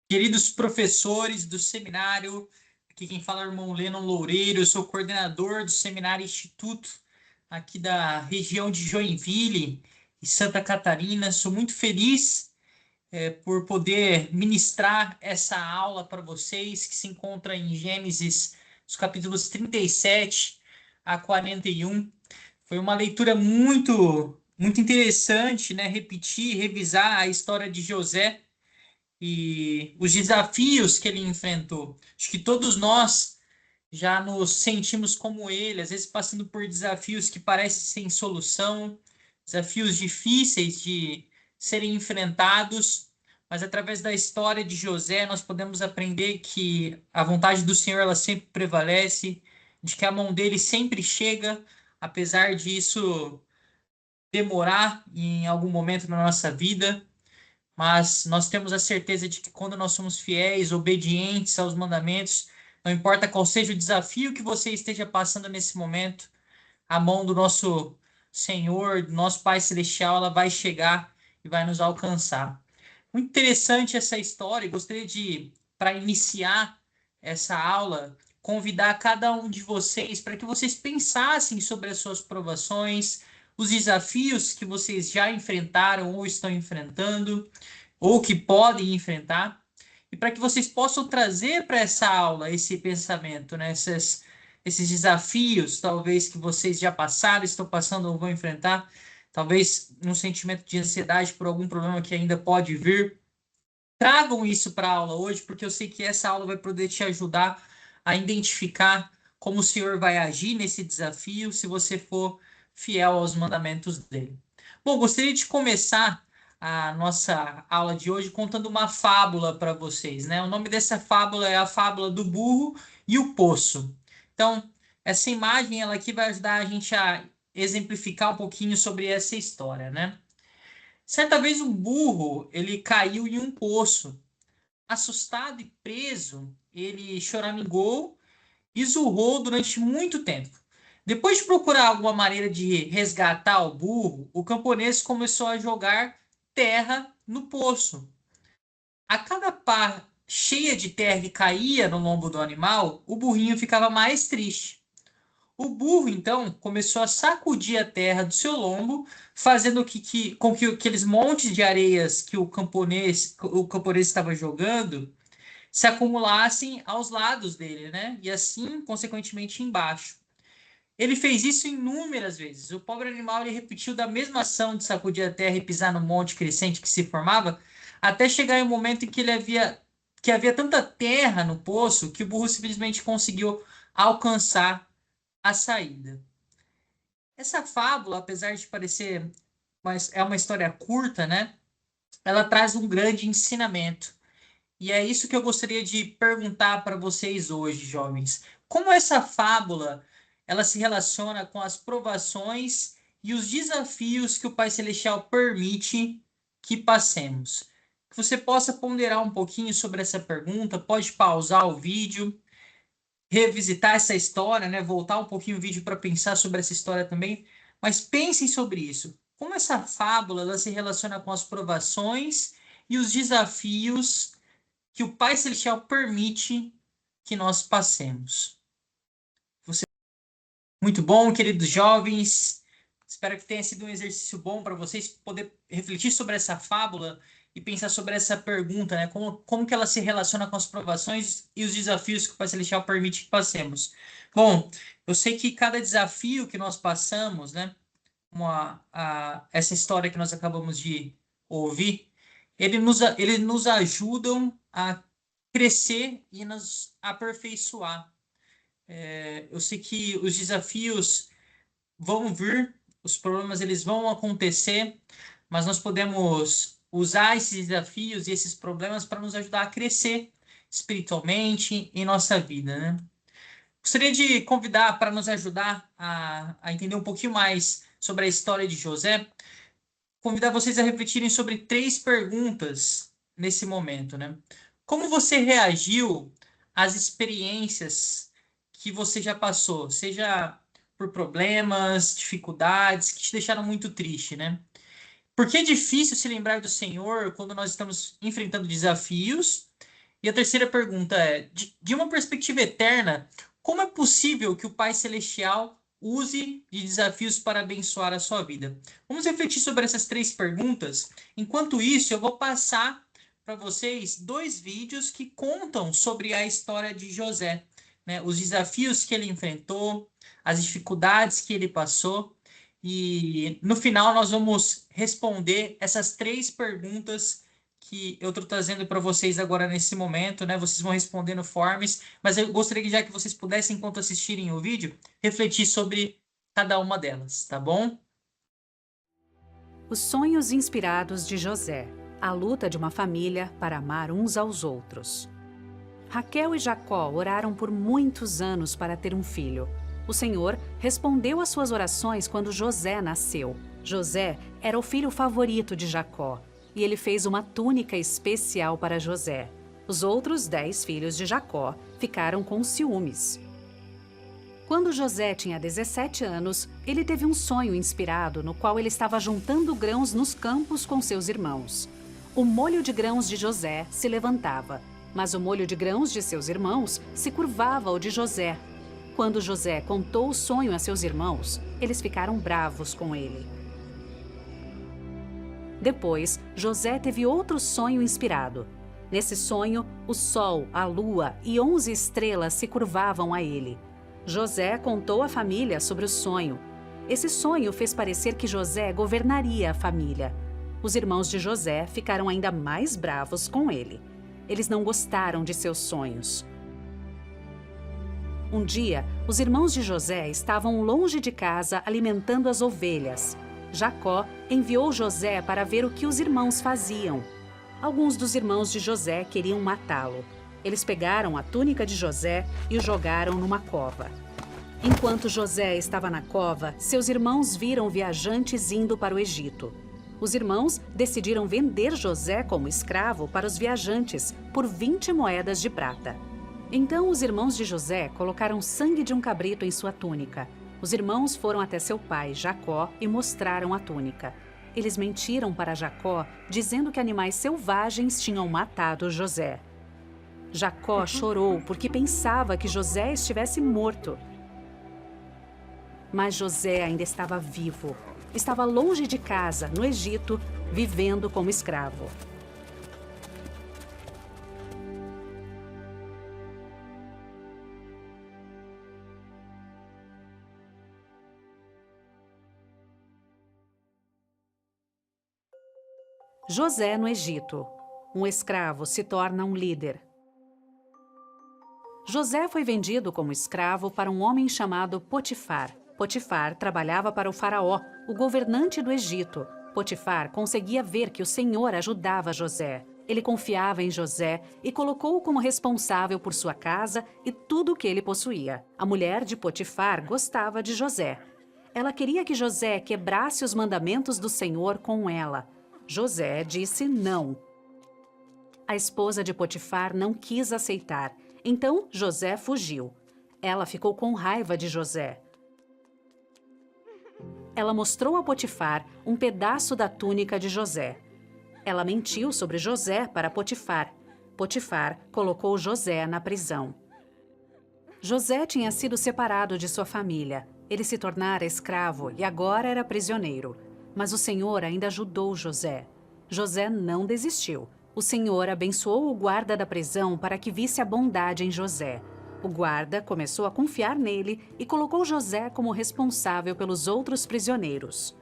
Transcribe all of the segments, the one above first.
Queridos professores do seminário, aqui quem fala é o irmão Lennon Loureiro, eu sou coordenador do Seminário Instituto, aqui da região de Joinville e Santa Catarina. Sou muito feliz por poder ministrar essa aula para vocês, que se encontra em Gênesis, os capítulos 37 a 41. Foi uma leitura muito interessante, né? Repetir, revisar a história de José e os desafios que ele enfrentou. Acho que todos nós já nos sentimos como ele, às vezes passando por desafios que parecem sem solução, desafios difíceis de serem enfrentados, mas através da história de José nós podemos aprender que a vontade do Senhor ela sempre prevalece, de que a mão dele sempre chega, apesar disso demorar em algum momento na nossa vida. Mas nós temos a certeza de que quando nós somos fiéis, obedientes aos mandamentos, não importa qual seja o desafio que você esteja passando nesse momento, a mão do nosso Senhor, do nosso Pai Celestial, ela vai chegar e vai nos alcançar. Muito interessante essa história. Gostaria de, para iniciar essa aula, convidar cada um de vocês para que vocês pensassem sobre as suas provações, os desafios que vocês já enfrentaram ou estão enfrentando ou que podem enfrentar, e para que vocês possam trazer para essa aula esse pensamento, né? Esses desafios, talvez que vocês já passaram, estão passando ou vão enfrentar, talvez um sentimento de ansiedade por algum problema que ainda pode vir. Tragam isso para a aula hoje, porque eu sei que essa aula vai poder te ajudar a identificar como o Senhor vai agir nesse desafio, se você for fiel aos mandamentos dele. Bom, gostaria de começar a nossa aula de hoje contando uma fábula para vocês, né? O nome dessa fábula é a fábula do burro e o poço. Então, essa imagem ela aqui vai ajudar a gente a exemplificar um pouquinho sobre essa história, né? Certa vez um burro, ele caiu em um poço. Assustado e preso, ele choramingou e zurrou durante muito tempo. Depois de procurar alguma maneira de resgatar o burro, o camponês começou a jogar terra no poço. A cada pá cheia de terra que caía no lombo do animal, o burrinho ficava mais triste. O burro, então, começou a sacudir a terra do seu lombo, fazendo com que aqueles montes de areias que o camponês estava jogando se acumulassem aos lados dele, né? E assim, consequentemente, embaixo. Ele fez isso inúmeras vezes. O pobre animal ele repetiu da mesma ação de sacudir a terra e pisar no monte crescente que se formava, até chegar em um momento em que havia tanta terra no poço que o burro simplesmente conseguiu alcançar a saída. Essa fábula, apesar de parecer, mas é uma história curta, né? Ela traz um grande ensinamento. E é isso que eu gostaria de perguntar para vocês hoje, jovens. Como essa fábula ela se relaciona com as provações e os desafios que o Pai Celestial permite que passemos? Que você possa ponderar um pouquinho sobre essa pergunta, pode pausar o vídeo, revisitar essa história, né? Voltar um pouquinho o vídeo para pensar sobre essa história também, mas pensem sobre isso. Como essa fábula ela se relaciona com as provações e os desafios que o Pai Celestial permite que nós passemos. Você... Muito bom, queridos jovens. Espero que tenha sido um exercício bom para vocês poder refletir sobre essa fábula e pensar sobre essa pergunta, né? Como que ela se relaciona com as provações e os desafios que o Pai Celestial permite que passemos. Bom, eu sei que cada desafio que nós passamos, né? Essa história que nós acabamos de ouvir, ele nos ajudam a crescer e nos aperfeiçoar. Eu sei que os desafios vão vir, os problemas eles vão acontecer, mas nós podemos usar esses desafios e esses problemas para nos ajudar a crescer espiritualmente em nossa vida, né? Gostaria de convidar para nos ajudar a entender um pouquinho mais sobre a história de José, convidar vocês a refletirem sobre três perguntas nesse momento, né? Como você reagiu às experiências que você já passou, seja por problemas, dificuldades que te deixaram muito triste, né? Porque é difícil se lembrar do Senhor quando nós estamos enfrentando desafios E a terceira pergunta é: de uma perspectiva eterna, como é possível que o Pai Celestial use de desafios para abençoar a sua vida? Vamos refletir sobre essas três perguntas. Enquanto isso, eu vou passar para vocês dois vídeos que contam sobre a história de José, né? Os desafios que ele enfrentou, as dificuldades que ele passou. E no final nós vamos responder essas três perguntas que eu estou trazendo para vocês agora nesse momento, né? Vocês vão responder no Forms, mas eu gostaria que já que vocês pudessem, enquanto assistirem o vídeo, refletir sobre cada uma delas, tá bom? Os sonhos inspirados de José, a luta de uma família para amar uns aos outros. Raquel e Jacó oraram por muitos anos para ter um filho. O Senhor respondeu às suas orações quando José nasceu. José era o filho favorito de Jacó, e ele fez uma túnica especial para José. Os outros 10 filhos de Jacó ficaram com ciúmes. Quando José tinha 17 anos, ele teve um sonho inspirado no qual ele estava juntando grãos nos campos com seus irmãos. O molho de grãos de José se levantava, mas o molho de grãos de seus irmãos se curvava ao de José. Quando José contou o sonho a seus irmãos, eles ficaram bravos com ele. Depois, José teve outro sonho inspirado. Nesse sonho, o sol, a lua e 11 estrelas se curvavam a ele. José contou à família sobre o sonho. Esse sonho fez parecer que José governaria a família. Os irmãos de José ficaram ainda mais bravos com ele. Eles não gostaram de seus sonhos. Um dia, os irmãos de José estavam longe de casa alimentando as ovelhas. Jacó enviou José para ver o que os irmãos faziam. Alguns dos irmãos de José queriam matá-lo. Eles pegaram a túnica de José e o jogaram numa cova. Enquanto José estava na cova, seus irmãos viram viajantes indo para o Egito. Os irmãos decidiram vender José como escravo para os viajantes por 20 moedas de prata. Então os irmãos de José colocaram sangue de um cabrito em sua túnica. Os irmãos foram até seu pai, Jacó, e mostraram a túnica. Eles mentiram para Jacó, dizendo que animais selvagens tinham matado José. Jacó chorou porque pensava que José estivesse morto. Mas José ainda estava vivo. Estava longe de casa, no Egito, vivendo como escravo. José no Egito. Um escravo se torna um líder. José foi vendido como escravo para um homem chamado Potifar. Potifar trabalhava para o faraó, o governante do Egito. Potifar conseguia ver que o Senhor ajudava José. Ele confiava em José e colocou-o como responsável por sua casa e tudo o que ele possuía. A mulher de Potifar gostava de José. Ela queria que José quebrasse os mandamentos do Senhor com ela. José disse não. A esposa de Potifar não quis aceitar, então José fugiu. Ela ficou com raiva de José. Ela mostrou a Potifar um pedaço da túnica de José. Ela mentiu sobre José para Potifar. Potifar colocou José na prisão. José tinha sido separado de sua família. Ele se tornara escravo e agora era prisioneiro. Mas o Senhor ainda ajudou José. José não desistiu. O Senhor abençoou o guarda da prisão para que visse a bondade em José. O guarda começou a confiar nele e colocou José como responsável pelos outros prisioneiros.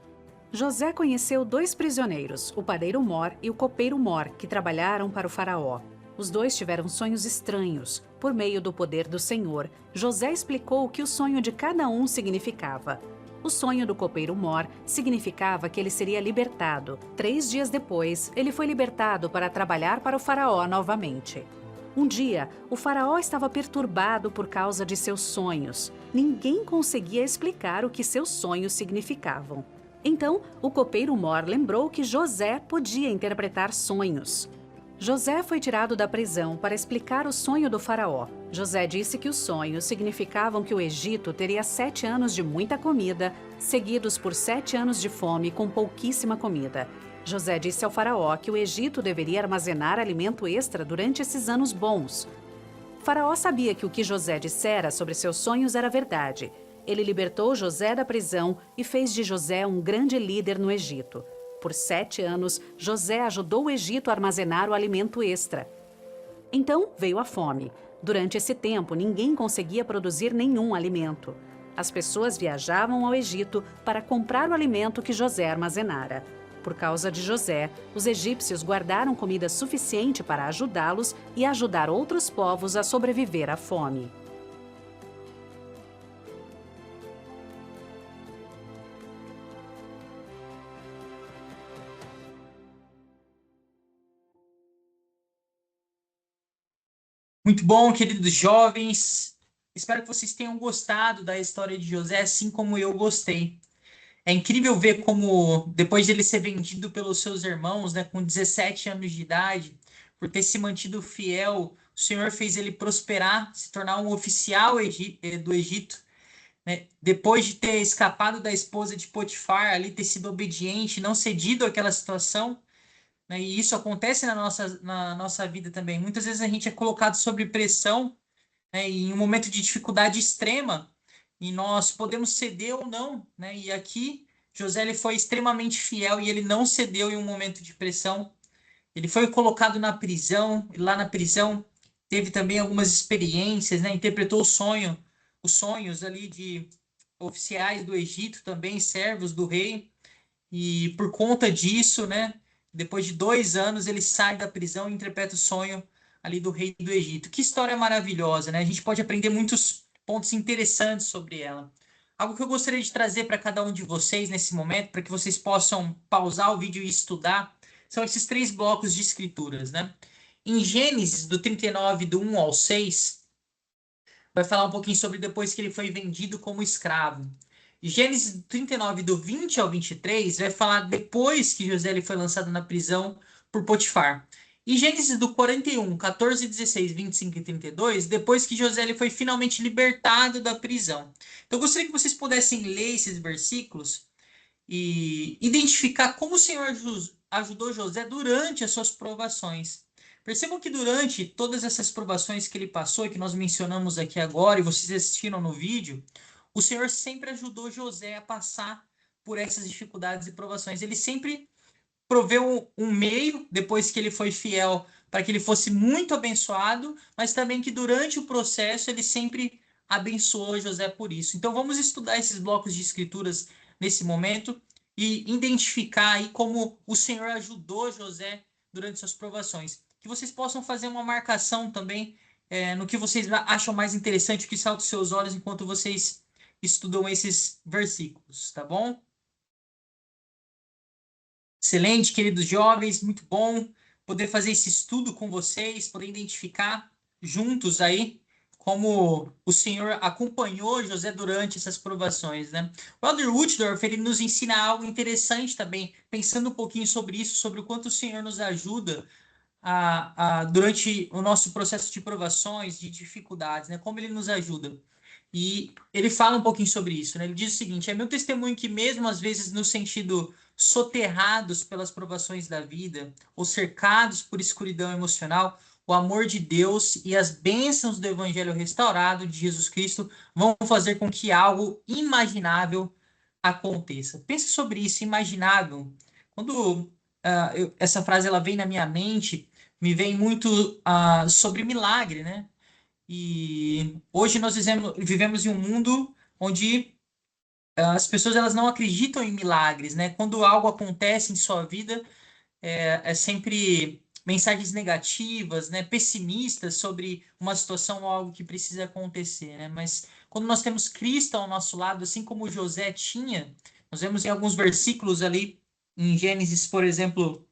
José conheceu 2 prisioneiros, o padeiro Mor e o copeiro Mor, que trabalharam para o faraó. Os 2 tiveram sonhos estranhos. Por meio do poder do Senhor, José explicou o que o sonho de cada um significava. O sonho do copeiro Mor significava que ele seria libertado. 3 dias depois, ele foi libertado para trabalhar para o faraó novamente. Um dia, o faraó estava perturbado por causa de seus sonhos. Ninguém conseguia explicar o que seus sonhos significavam. Então, o copeiro Mor lembrou que José podia interpretar sonhos. José foi tirado da prisão para explicar o sonho do faraó. José disse que os sonhos significavam que o Egito teria 7 anos de muita comida, seguidos por 7 anos de fome com pouquíssima comida. José disse ao faraó que o Egito deveria armazenar alimento extra durante esses anos bons. O faraó sabia que o que José dissera sobre seus sonhos era verdade. Ele libertou José da prisão e fez de José um grande líder no Egito. Por 7 anos, José ajudou o Egito a armazenar o alimento extra. Então veio a fome. Durante esse tempo, ninguém conseguia produzir nenhum alimento. As pessoas viajavam ao Egito para comprar o alimento que José armazenara. Por causa de José, os egípcios guardaram comida suficiente para ajudá-los e ajudar outros povos a sobreviver à fome. Muito bom, queridos jovens. Espero que vocês tenham gostado da história de José, assim como eu gostei. É incrível ver como, depois de ele ser vendido pelos seus irmãos, né, com 17 anos de idade, por ter se mantido fiel, o Senhor fez ele prosperar, se tornar um oficial do Egito, né? Depois de ter escapado da esposa de Potifar, ali ter sido obediente, não cedido àquela situação, né? E isso acontece na nossa vida também. Muitas vezes a gente é colocado sob pressão, né, em um momento de dificuldade extrema, e nós podemos ceder ou não, né? E aqui José ele foi extremamente fiel e ele não cedeu em um momento de pressão. Ele foi colocado na prisão, e lá na prisão teve também algumas experiências, né? Interpretou os sonhos ali de oficiais do Egito, também servos do rei, e por conta disso, né? Depois de 2 anos ele sai da prisão e interpreta o sonho ali do rei do Egito. Que história maravilhosa, né? A gente pode aprender muitos pontos interessantes sobre ela. Algo que eu gostaria de trazer para cada um de vocês nesse momento, para que vocês possam pausar o vídeo e estudar, são esses 3 blocos de escrituras, né? Em Gênesis, do 39, do 1 ao 6, vai falar um pouquinho sobre depois que ele foi vendido como escravo. Gênesis 39, do 20 ao 23, vai falar depois que José ele foi lançado na prisão por Potifar. E Gênesis do 41, 14, 16, 25 e 32, depois que José ele foi finalmente libertado da prisão. Então, eu gostaria que vocês pudessem ler esses versículos e identificar como o Senhor ajudou José durante as suas provações. Percebam que durante todas essas provações que ele passou, e que nós mencionamos aqui agora, e vocês assistiram no vídeo, o Senhor sempre ajudou José a passar por essas dificuldades e provações. Ele sempre proveu um meio, depois que ele foi fiel, para que ele fosse muito abençoado, mas também que durante o processo ele sempre abençoou José por isso. Então vamos estudar esses blocos de escrituras nesse momento e identificar aí como o Senhor ajudou José durante suas provações. Que vocês possam fazer uma marcação também no que vocês acham mais interessante, o que salta aos seus olhos enquanto vocês estudam esses versículos, tá bom? Excelente, queridos jovens, muito bom poder fazer esse estudo com vocês, poder identificar juntos aí como o Senhor acompanhou José durante essas provações, né? O Elder Woodruff, ele nos ensina algo interessante também, pensando um pouquinho sobre isso, sobre o quanto o Senhor nos ajuda durante o nosso processo de provações, de dificuldades, né? Como ele nos ajuda. E ele fala um pouquinho sobre isso, né? Ele diz o seguinte: é meu testemunho que mesmo às vezes no sentido soterrados pelas provações da vida, ou cercados por escuridão emocional, o amor de Deus e as bênçãos do Evangelho restaurado de Jesus Cristo vão fazer com que algo imaginável aconteça. Pense sobre isso, imaginável. Quando essa frase ela vem na minha mente, me vem muito sobre milagre, né? E hoje nós vivemos em um mundo onde as pessoas elas não acreditam em milagres, né? Quando algo acontece em sua vida, é sempre mensagens negativas, né? Pessimistas sobre uma situação ou algo que precisa acontecer, né? Mas quando nós temos Cristo ao nosso lado, assim como José tinha, nós vemos em alguns versículos ali, em Gênesis, por exemplo,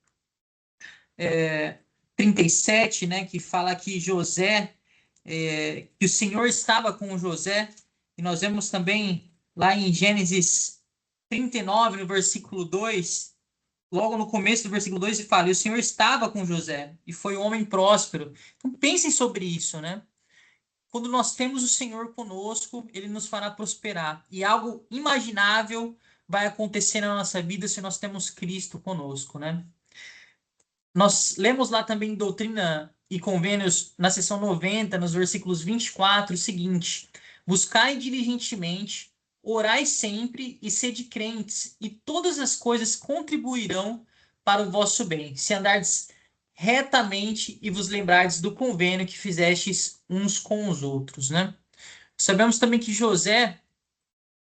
37, né? Que fala que José que o Senhor estava com José, e nós vemos também lá em Gênesis 39, no versículo 2, logo no começo do versículo 2, ele fala: e o Senhor estava com José, e foi um homem próspero. Então pensem sobre isso, né? Quando nós temos o Senhor conosco, ele nos fará prosperar, e algo imaginável vai acontecer na nossa vida se nós temos Cristo conosco, né? Nós lemos lá também Doutrina e Convênios, na seção 90, nos versículos 24, o seguinte: buscai diligentemente, orai sempre e sede crentes, e todas as coisas contribuirão para o vosso bem, se andardes retamente e vos lembrardes do convênio que fizestes uns com os outros, né? Sabemos também que José,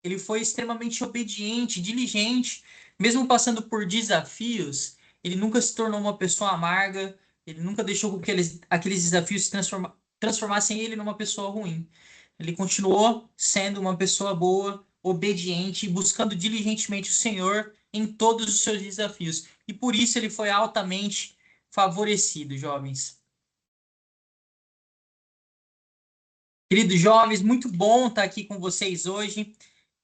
ele foi extremamente obediente, diligente, mesmo passando por desafios, ele nunca se tornou uma pessoa amarga, ele nunca deixou que aqueles desafios transformassem ele numa pessoa ruim. Ele continuou sendo uma pessoa boa, obediente e buscando diligentemente o Senhor em todos os seus desafios. E por isso ele foi altamente favorecido, jovens. Queridos jovens, muito bom estar aqui com vocês hoje.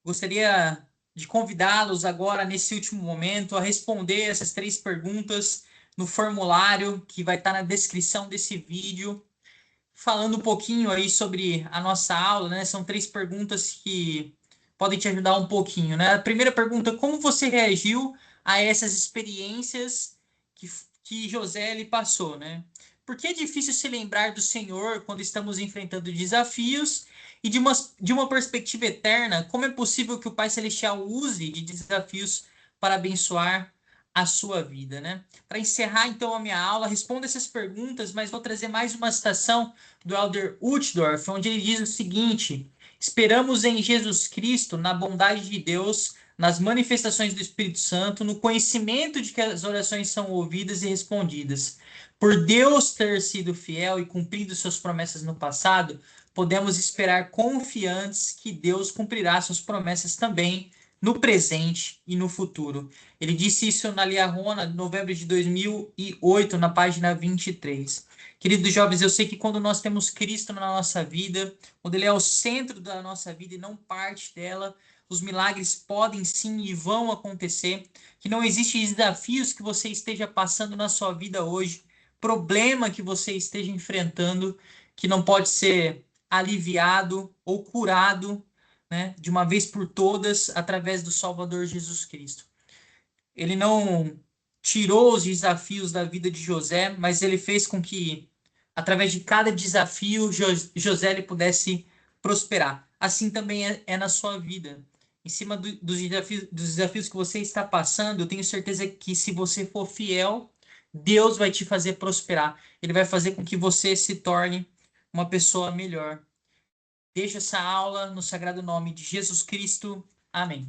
Gostaria de convidá-los agora, nesse último momento, a responder essas 3 perguntas no formulário que vai estar na descrição desse vídeo, falando um pouquinho aí sobre a nossa aula, né? São 3 perguntas que podem te ajudar um pouquinho, né? A primeira pergunta: como você reagiu a essas experiências que José lhe passou, né? Por que é difícil se lembrar do Senhor quando estamos enfrentando desafios? E de uma perspectiva eterna, como é possível que o Pai Celestial use de desafios para abençoar a sua vida, né? Para encerrar, então, a minha aula, respondo essas perguntas, mas vou trazer mais uma citação do Elder Uchtdorf, onde ele diz o seguinte: esperamos em Jesus Cristo, na bondade de Deus, nas manifestações do Espírito Santo, no conhecimento de que as orações são ouvidas e respondidas. Por Deus ter sido fiel e cumprido suas promessas no passado, podemos esperar confiantes que Deus cumprirá suas promessas também no presente e no futuro. Ele disse isso na Liahona, em novembro de 2008, na página 23. Queridos jovens, eu sei que quando nós temos Cristo na nossa vida, quando Ele é o centro da nossa vida e não parte dela, os milagres podem sim e vão acontecer, que não existem desafios que você esteja passando na sua vida hoje, problema que você esteja enfrentando, que não pode ser aliviado ou curado, né, de uma vez por todas através do Salvador Jesus Cristo. Ele não tirou os desafios da vida de José, mas ele fez com que, através de cada desafio, José ele pudesse prosperar. Assim também é na sua vida. Em cima dos desafios que você está passando, eu tenho certeza que, se você for fiel, Deus vai te fazer prosperar. Ele vai fazer com que você se torne uma pessoa melhor. Deixo essa aula no sagrado nome de Jesus Cristo. Amém.